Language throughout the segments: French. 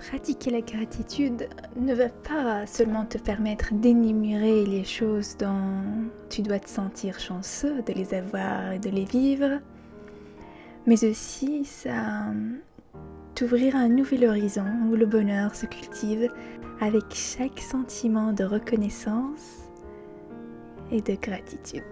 Pratiquer la gratitude ne va pas seulement te permettre d'énumérer les choses dont tu dois te sentir chanceux de les avoir et de les vivre, mais aussi ça t'ouvrira un nouvel horizon où le bonheur se cultive avec chaque sentiment de reconnaissance et de gratitude.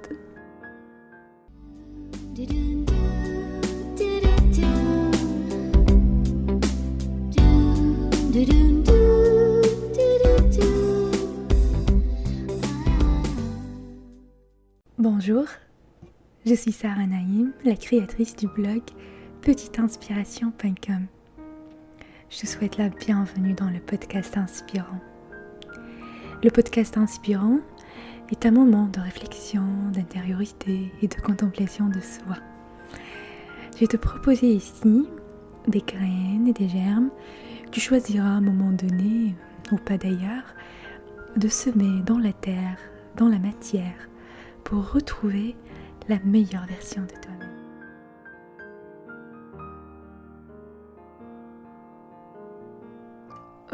Bonjour, je suis Sarah Naïm, la créatrice du blog petiteinspiration.com. Je te souhaite la bienvenue dans le podcast inspirant. Le podcast inspirant est un moment de réflexion, d'intériorité et de contemplation de soi. Je vais te proposer ici des graines et des germes. Tu choisiras à un moment donné, ou pas d'ailleurs, de semer dans la terre, dans la matière, pour retrouver la meilleure version de toi-même.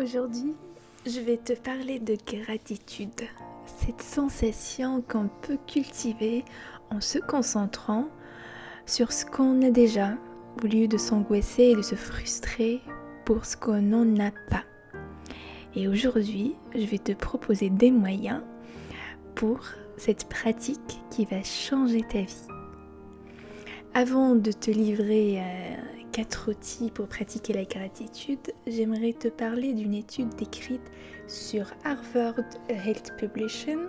Aujourd'hui, je vais te parler de gratitude, cette sensation qu'on peut cultiver en se concentrant sur ce qu'on a déjà, au lieu de s'angoisser et de se frustrer pour ce qu'on n'en a pas. Et aujourd'hui, je vais te proposer des moyens pour cette pratique qui va changer ta vie. Avant de te livrer 4 outils pour pratiquer la gratitude, j'aimerais te parler d'une étude décrite sur Harvard Health Publication.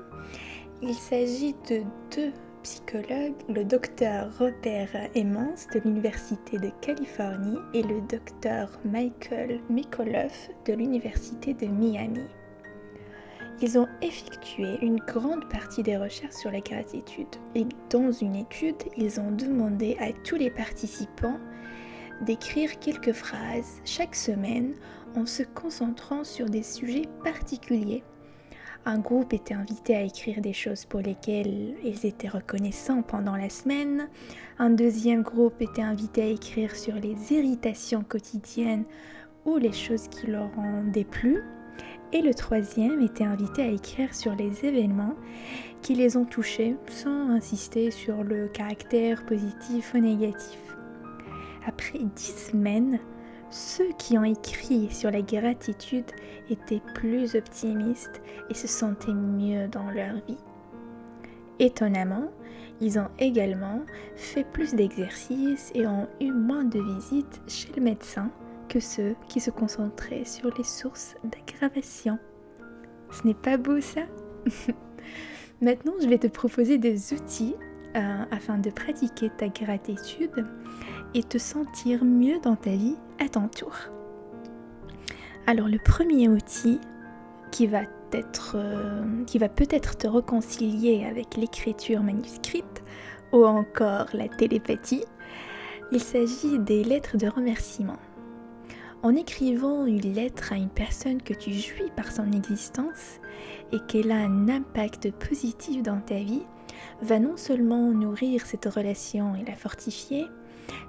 Il s'agit de 2 psychologues, le docteur Robert Emmons de l'Université de Californie et le docteur Michael Micallef de l'Université de Miami. Ils ont effectué une grande partie des recherches sur la gratitude et dans une étude, ils ont demandé à tous les participants d'écrire quelques phrases chaque semaine en se concentrant sur des sujets particuliers. Un groupe était invité à écrire des choses pour lesquelles ils étaient reconnaissants pendant la semaine. Un deuxième groupe était invité à écrire sur les irritations quotidiennes ou les choses qui leur ont déplu. Et le troisième était invité à écrire sur les événements qui les ont touchés sans insister sur le caractère positif ou négatif. Après 10 semaines, ceux qui ont écrit sur la gratitude étaient plus optimistes et se sentaient mieux dans leur vie. Étonnamment, ils ont également fait plus d'exercices et ont eu moins de visites chez le médecin que ceux qui se concentraient sur les sources d'aggravation. Ce n'est pas beau ça? Maintenant, je vais te proposer des outils afin de pratiquer ta gratitude et te sentir mieux dans ta vie à ton tour. Alors le premier outil qui va peut-être te réconcilier avec l'écriture manuscrite ou encore la télépathie, il s'agit des lettres de remerciement. En écrivant une lettre à une personne que tu jouis par son existence et qu'elle a un impact positif dans ta vie, va non seulement nourrir cette relation et la fortifier,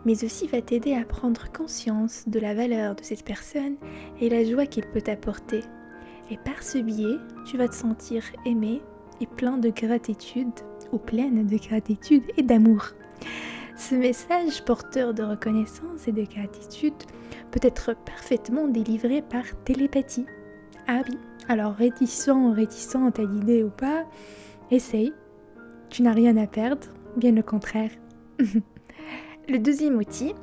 mais aussi va t'aider à prendre conscience de la valeur de cette personne et la joie qu'elle peut t'apporter. Et par ce biais, tu vas te sentir aimé et pleine de gratitude et d'amour. Ce message porteur de reconnaissance et de gratitude peut être parfaitement délivré par télépathie. Ah oui, alors réticente à l'idée ou pas, essaye, tu n'as rien à perdre, bien au contraire. Le deuxième outil,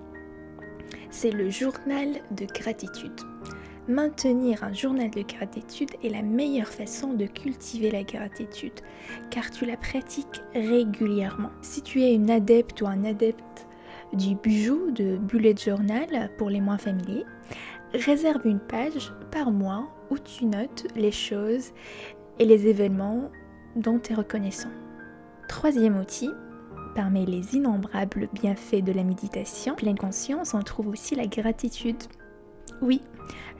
c'est le journal de gratitude. Maintenir un journal de gratitude est la meilleure façon de cultiver la gratitude, car tu la pratiques régulièrement. Si tu es une adepte ou un adepte du bijou de bullet journal pour les moins familiers, réserve une page par mois où tu notes les choses et les événements dont tu es reconnaissant. Troisième outil, parmi les innombrables bienfaits de la méditation pleine conscience, on trouve aussi la gratitude. Oui,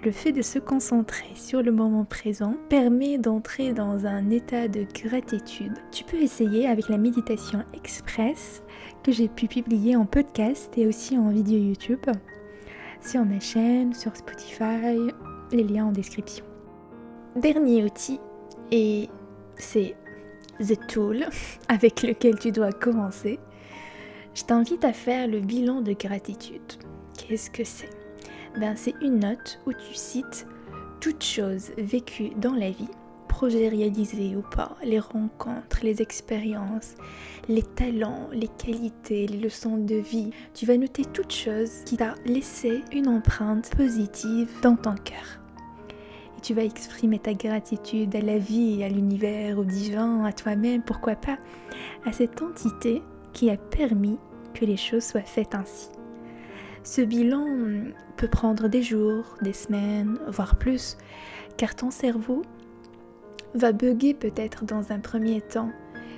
le fait de se concentrer sur le moment présent permet d'entrer dans un état de gratitude. Tu peux essayer avec la méditation express que j'ai pu publier en podcast et aussi en vidéo YouTube sur ma chaîne, sur Spotify les liens en description. Dernier outil, et c'est The Tool avec lequel tu dois commencer. Je t'invite à faire le bilan de gratitude. Qu'est-ce que c'est ? C'est une note où tu cites toutes choses vécues dans la vie, projets réalisés ou pas, les rencontres, les expériences, les talents, les qualités, les leçons de vie. Tu vas noter toutes choses qui t'a laissé une empreinte positive dans ton cœur. Et tu vas exprimer ta gratitude à la vie, à l'univers, au divin, à toi-même, pourquoi pas, à cette entité qui a permis que les choses soient faites ainsi. Ce bilan peut prendre des jours, des semaines, voire plus, car ton cerveau va bugger peut-être dans un premier temps